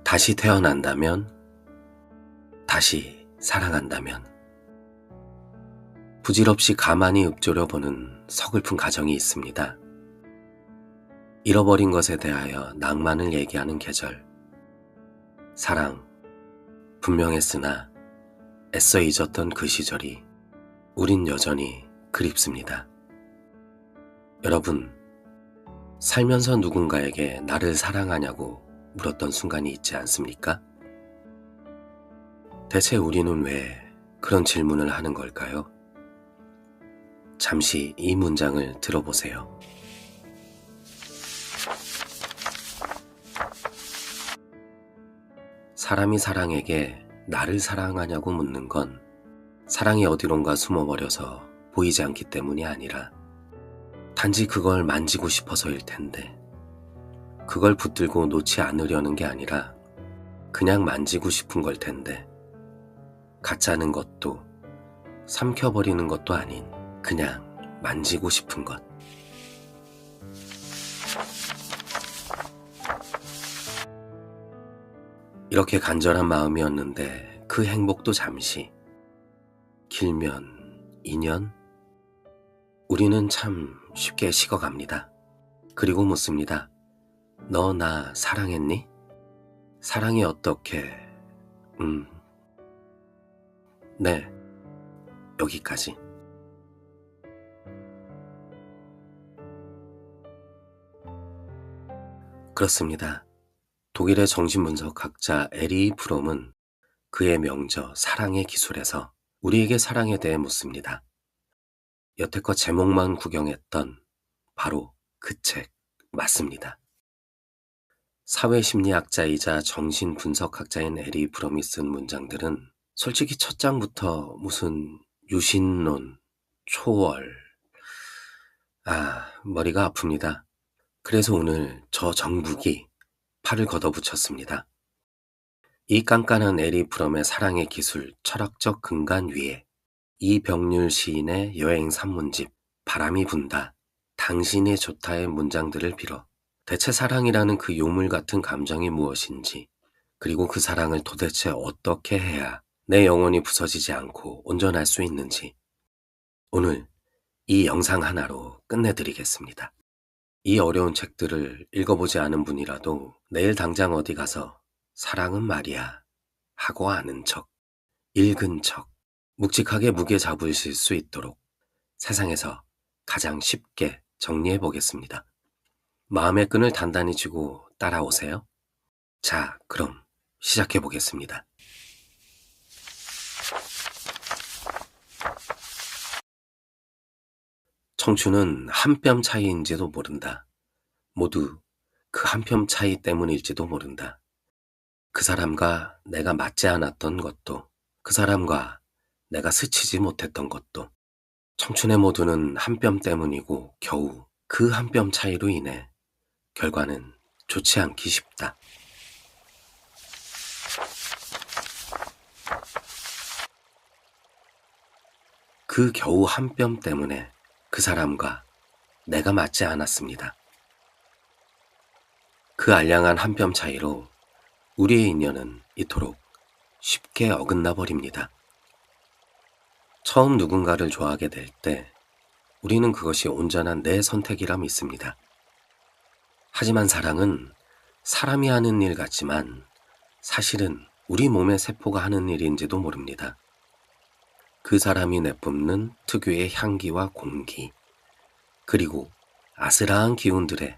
다시 태어난다면, 다시 사랑한다면, 부질없이 가만히 읊조려보는 서글픈 가정이 있습니다. 잃어버린 것에 대하여 낭만을 얘기하는 계절. 사랑, 분명했으나 애써 잊었던 그 시절이 우린 여전히 그립습니다. 여러분, 살면서 누군가에게 나를 사랑하냐고 물었던 순간이 있지 않습니까? 대체 우리는 왜 그런 질문을 하는 걸까요? 잠시 이 문장을 들어보세요. 사람이 사랑에게 나를 사랑하냐고 묻는 건 사랑이 어디론가 숨어버려서 보이지 않기 때문이 아니라 단지 그걸 만지고 싶어서일 텐데, 그걸 붙들고 놓지 않으려는 게 아니라 그냥 만지고 싶은 걸 텐데, 가짜는 것도 삼켜버리는 것도 아닌 그냥 만지고 싶은 것. 이렇게 간절한 마음이었는데 그 행복도 잠시, 길면 2년? 우리는 참 쉽게 식어갑니다. 그리고 묻습니다. 너 나 사랑했니? 사랑이 어떻게... 네, 여기까지. 그렇습니다. 독일의 정신분석학자 에리 프롬은 그의 명저 사랑의 기술에서 우리에게 사랑에 대해 묻습니다. 여태껏 제목만 구경했던 바로 그 책 맞습니다. 사회심리학자이자 정신분석학자인 에리 프롬이 쓴 문장들은 솔직히 첫 장부터 무슨 유신론, 초월... 머리가 아픕니다. 그래서 오늘 저 정북이 팔을 걷어붙였습니다. 이 깐깐한 에리 프롬의 사랑의 기술 철학적 근간 위에 이병률 시인의 여행 산문집 바람이 분다, 당신이 좋다의 문장들을 빌어 대체 사랑이라는 그 요물 같은 감정이 무엇인지, 그리고 그 사랑을 도대체 어떻게 해야 내 영혼이 부서지지 않고 온전할 수 있는지 오늘 이 영상 하나로 끝내드리겠습니다. 이 어려운 책들을 읽어보지 않은 분이라도 내일 당장 어디 가서 사랑은 말이야 하고 아는 척, 읽은 척, 묵직하게 무게 잡으실 수 있도록 세상에서 가장 쉽게 정리해 보겠습니다. 마음의 끈을 단단히 쥐고 따라오세요. 자, 그럼 시작해 보겠습니다. 청춘은 한 뼘 차이인지도 모른다. 모두 그 한 뼘 차이 때문일지도 모른다. 그 사람과 내가 맞지 않았던 것도, 그 사람과 내가 스치지 못했던 것도, 청춘의 모두는 한 뼘 때문이고 겨우 그 한 뼘 차이로 인해 결과는 좋지 않기 쉽다. 그 겨우 한 뼘 때문에 그 사람과 내가 맞지 않았습니다. 그 알량한 한 뼘 차이로 우리의 인연은 이토록 쉽게 어긋나 버립니다. 처음 누군가를 좋아하게 될 때 우리는 그것이 온전한 내 선택이라 믿습니다. 하지만 사랑은 사람이 하는 일 같지만 사실은 우리 몸의 세포가 하는 일인지도 모릅니다. 그 사람이 내뿜는 특유의 향기와 공기, 그리고 아슬아한 기운들에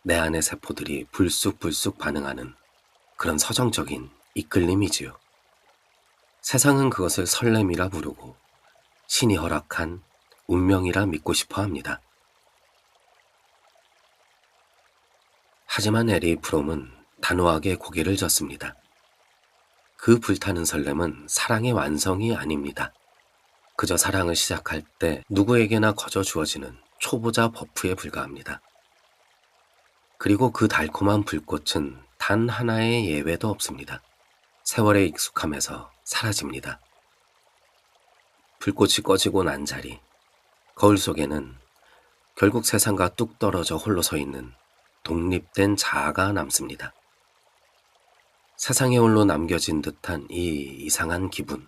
내 안의 세포들이 불쑥불쑥 반응하는 그런 서정적인 이끌림이지요. 세상은 그것을 설렘이라 부르고 신이 허락한 운명이라 믿고 싶어 합니다. 하지만 에리 프롬은 단호하게 고개를 젓습니다. 그 불타는 설렘은 사랑의 완성이 아닙니다. 그저 사랑을 시작할 때 누구에게나 거저 주어지는 초보자 버프에 불과합니다. 그리고 그 달콤한 불꽃은 단 하나의 예외도 없습니다. 세월에 익숙함에서 사라집니다. 불꽃이 꺼지고 난 자리, 거울 속에는 결국 세상과 뚝 떨어져 홀로 서 있는 독립된 자아가 남습니다. 세상에 홀로 남겨진 듯한 이 이상한 기분.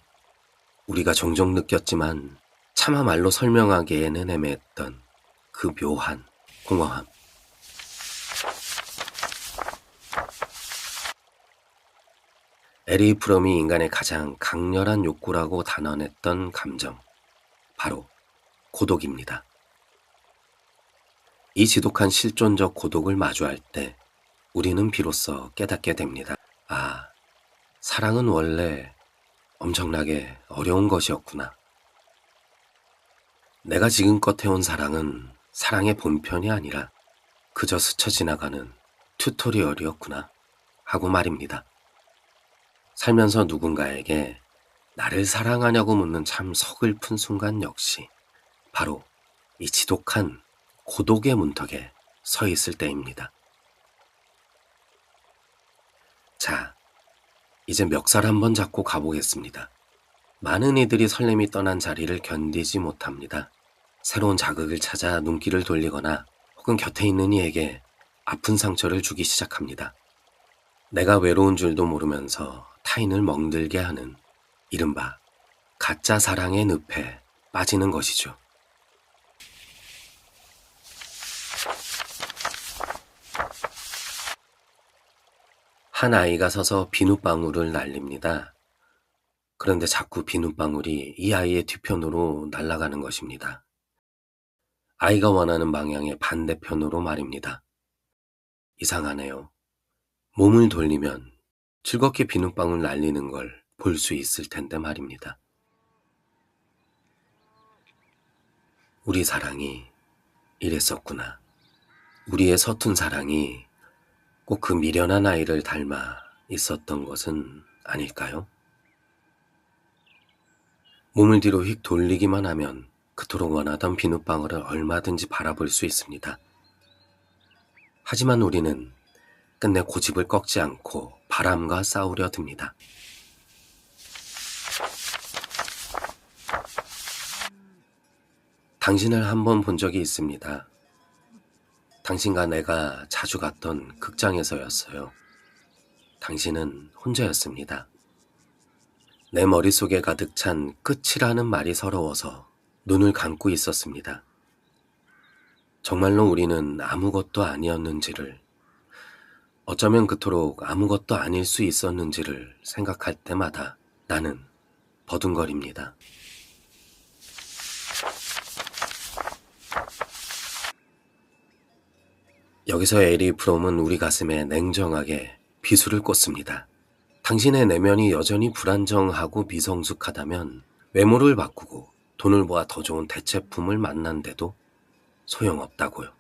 우리가 종종 느꼈지만 차마 말로 설명하기에는 애매했던 그 묘한 공허함. 에리 프롬이 인간의 가장 강렬한 욕구라고 단언했던 감정, 바로 고독입니다. 이 지독한 실존적 고독을 마주할 때 우리는 비로소 깨닫게 됩니다. 아, 사랑은 원래 엄청나게 어려운 것이었구나. 내가 지금껏 해온 사랑은 사랑의 본편이 아니라 그저 스쳐 지나가는 튜토리얼이었구나 하고 말입니다. 살면서 누군가에게 나를 사랑하냐고 묻는 참 서글픈 순간 역시 바로 이 지독한 고독의 문턱에 서 있을 때입니다. 자, 이제 멱살 한번 잡고 가보겠습니다. 많은 이들이 설렘이 떠난 자리를 견디지 못합니다. 새로운 자극을 찾아 눈길을 돌리거나 혹은 곁에 있는 이에게 아픈 상처를 주기 시작합니다. 내가 외로운 줄도 모르면서 타인을 멍들게 하는 이른바 가짜 사랑의 늪에 빠지는 것이죠. 한 아이가 서서 비눗방울을 날립니다. 그런데 자꾸 비눗방울이 이 아이의 뒤편으로 날아가는 것입니다. 아이가 원하는 방향의 반대편으로 말입니다. 이상하네요. 몸을 돌리면 즐겁게 비눗방울 날리는 걸 볼 수 있을 텐데 말입니다. 우리 사랑이 이랬었구나. 우리의 서툰 사랑이 꼭 그 미련한 아이를 닮아 있었던 것은 아닐까요? 몸을 뒤로 휙 돌리기만 하면 그토록 원하던 비눗방울을 얼마든지 바라볼 수 있습니다. 하지만 우리는 끝내 고집을 꺾지 않고 바람과 싸우려 듭니다. 당신을 한번 본 적이 있습니다. 당신과 내가 자주 갔던 극장에서였어요. 당신은 혼자였습니다. 내 머릿속에 가득 찬 끝이라는 말이 서러워서 눈을 감고 있었습니다. 정말로 우리는 아무것도 아니었는지를, 어쩌면 그토록 아무것도 아닐 수 있었는지를 생각할 때마다 나는 버둥거립니다. 여기서 에리 프롬은 우리 가슴에 냉정하게 비수를 꽂습니다. 당신의 내면이 여전히 불안정하고 미성숙하다면 외모를 바꾸고 돈을 모아 더 좋은 대체품을 만난데도 소용없다고요.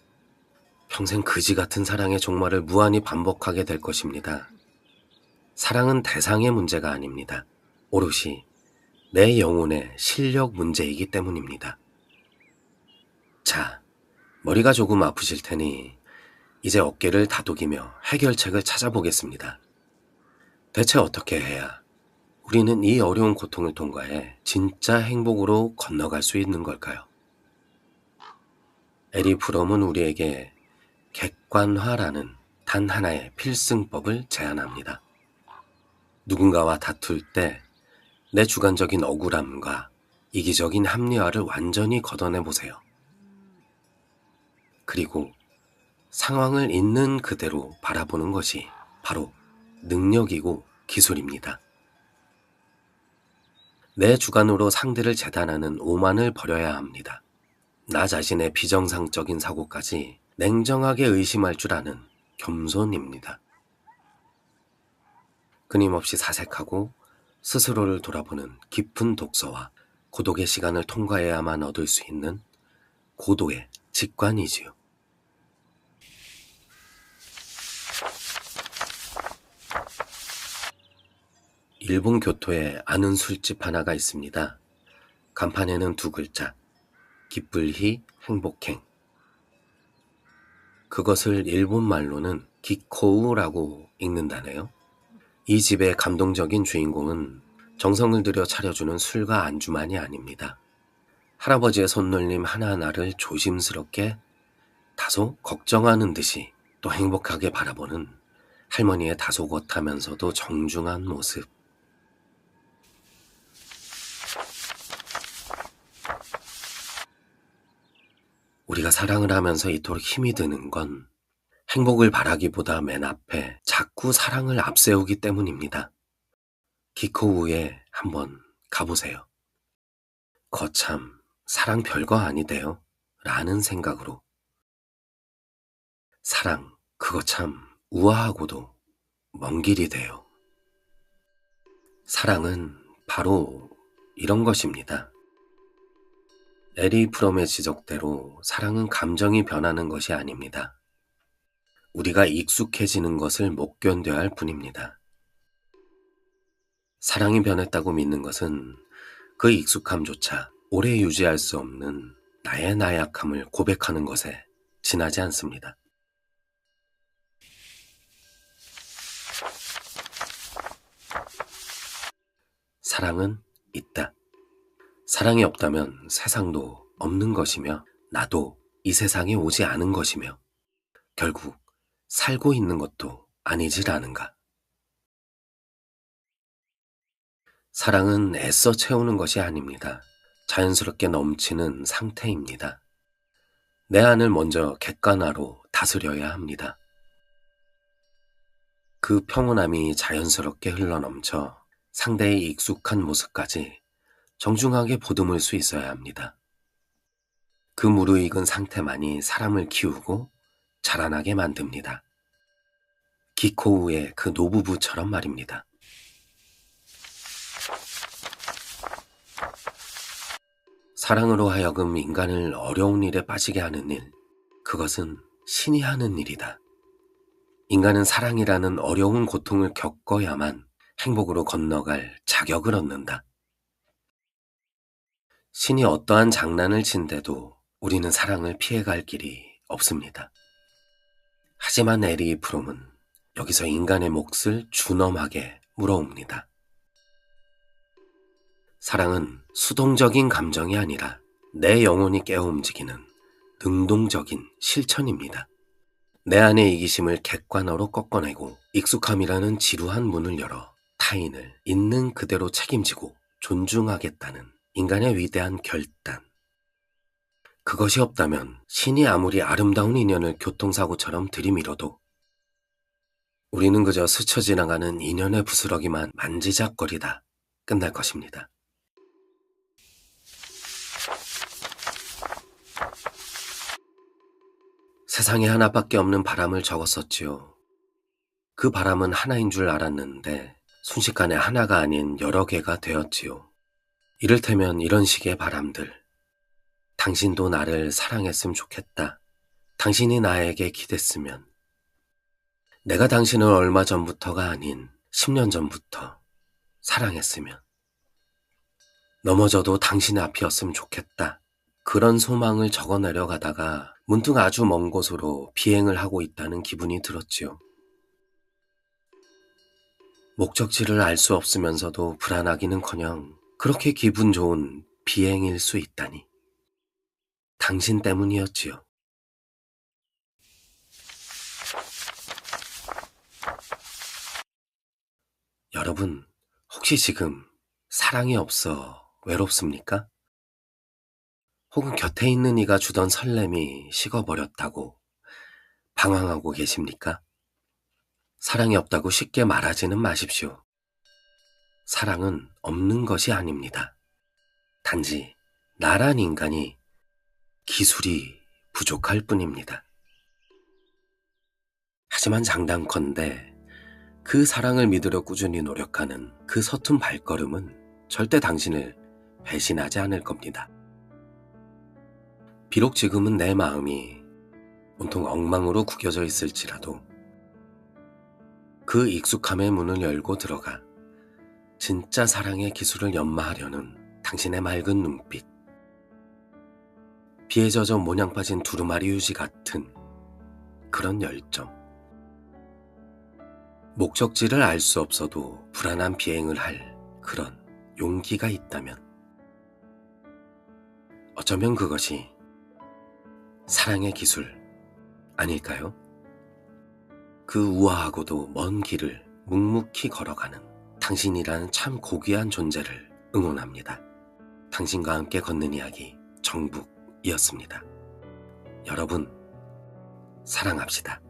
평생 그지 같은 사랑의 종말을 무한히 반복하게 될 것입니다. 사랑은 대상의 문제가 아닙니다. 오롯이 내 영혼의 실력 문제이기 때문입니다. 자, 머리가 조금 아프실 테니 이제 어깨를 다독이며 해결책을 찾아보겠습니다. 대체 어떻게 해야 우리는 이 어려운 고통을 통과해 진짜 행복으로 건너갈 수 있는 걸까요? 에리 프롬은 우리에게 객관화라는 단 하나의 필승법을 제안합니다. 누군가와 다툴 때 내 주관적인 억울함과 이기적인 합리화를 완전히 걷어내보세요. 그리고 상황을 있는 그대로 바라보는 것이 바로 능력이고 기술입니다. 내 주관으로 상대를 재단하는 오만을 버려야 합니다. 나 자신의 비정상적인 사고까지 냉정하게 의심할 줄 아는 겸손입니다. 끊임없이 사색하고 스스로를 돌아보는 깊은 독서와 고독의 시간을 통과해야만 얻을 수 있는 고도의 직관이지요. 일본 교토에 아는 술집 하나가 있습니다. 간판에는 두 글자, 기쁠히 행복행. 그것을 일본 말로는 기코우라고 읽는다네요. 이 집의 감동적인 주인공은 정성을 들여 차려주는 술과 안주만이 아닙니다. 할아버지의 손놀림 하나하나를 조심스럽게 다소 걱정하는 듯이 또 행복하게 바라보는 할머니의 다소곳하면서도 정중한 모습. 우리가 사랑을 하면서 이토록 힘이 드는 건 행복을 바라기보다 맨 앞에 자꾸 사랑을 앞세우기 때문입니다. 기코우에 한번 가보세요. 거참 사랑 별거 아니대요 라는 생각으로. 사랑 그거 참 우아하고도 먼 길이 돼요. 사랑은 바로 이런 것입니다. 에리 프롬의 지적대로 사랑은 감정이 변하는 것이 아닙니다. 우리가 익숙해지는 것을 못 견뎌야 할 뿐입니다. 사랑이 변했다고 믿는 것은 그 익숙함조차 오래 유지할 수 없는 나의 나약함을 고백하는 것에 지나지 않습니다. 사랑은 있다. 사랑이 없다면 세상도 없는 것이며 나도 이 세상에 오지 않은 것이며 결국 살고 있는 것도 아니질 않은가. 사랑은 애써 채우는 것이 아닙니다. 자연스럽게 넘치는 상태입니다. 내 안을 먼저 객관화로 다스려야 합니다. 그 평온함이 자연스럽게 흘러넘쳐 상대의 익숙한 모습까지 정중하게 보듬을 수 있어야 합니다. 그 무르익은 상태만이 사람을 키우고 자라나게 만듭니다. 기코우의 그 노부부처럼 말입니다. 사랑으로 하여금 인간을 어려운 일에 빠지게 하는 일, 그것은 신이 하는 일이다. 인간은 사랑이라는 어려운 고통을 겪어야만 행복으로 건너갈 자격을 얻는다. 신이 어떠한 장난을 친데도 우리는 사랑을 피해갈 길이 없습니다. 하지만 에리 프롬은 여기서 인간의 몫을 준엄하게 물어옵니다. 사랑은 수동적인 감정이 아니라 내 영혼이 깨어 움직이는 능동적인 실천입니다. 내 안의 이기심을 객관어로 꺾어내고 익숙함이라는 지루한 문을 열어 타인을 있는 그대로 책임지고 존중하겠다는 인간의 위대한 결단. 그것이 없다면 신이 아무리 아름다운 인연을 교통사고처럼 들이밀어도 우리는 그저 스쳐 지나가는 인연의 부스러기만 만지작거리다 끝날 것입니다. 세상에 하나밖에 없는 바람을 적었었지요. 그 바람은 하나인 줄 알았는데 순식간에 하나가 아닌 여러 개가 되었지요. 이를테면 이런 식의 바람들. 당신도 나를 사랑했으면 좋겠다. 당신이 나에게 기댔으면. 내가 당신을 얼마 전부터가 아닌 10년 전부터 사랑했으면. 넘어져도 당신의 앞이었으면 좋겠다. 그런 소망을 적어내려 가다가 문득 아주 먼 곳으로 비행을 하고 있다는 기분이 들었지요. 목적지를 알 수 없으면서도 불안하기는커녕 그렇게 기분 좋은 비행일 수 있다니. 당신 때문이었지요. 여러분, 혹시 지금 사랑이 없어 외롭습니까? 혹은 곁에 있는 이가 주던 설렘이 식어버렸다고 방황하고 계십니까? 사랑이 없다고 쉽게 말하지는 마십시오. 사랑은 없는 것이 아닙니다. 단지 나란 인간이 기술이 부족할 뿐입니다. 하지만 장담컨대 그 사랑을 믿으려 꾸준히 노력하는 그 서툰 발걸음은 절대 당신을 배신하지 않을 겁니다. 비록 지금은 내 마음이 온통 엉망으로 구겨져 있을지라도 그 익숙함의 문을 열고 들어가 진짜 사랑의 기술을 연마하려는 당신의 맑은 눈빛, 비에 젖어 모냥 빠진 두루마리 휴지 같은 그런 열정, 목적지를 알 수 없어도 불안한 비행을 할 그런 용기가 있다면 어쩌면 그것이 사랑의 기술 아닐까요? 그 우아하고도 먼 길을 묵묵히 걸어가는 당신이라는 참 고귀한 존재를 응원합니다. 당신과 함께 걷는 이야기 정북이었습니다. 여러분, 사랑합시다.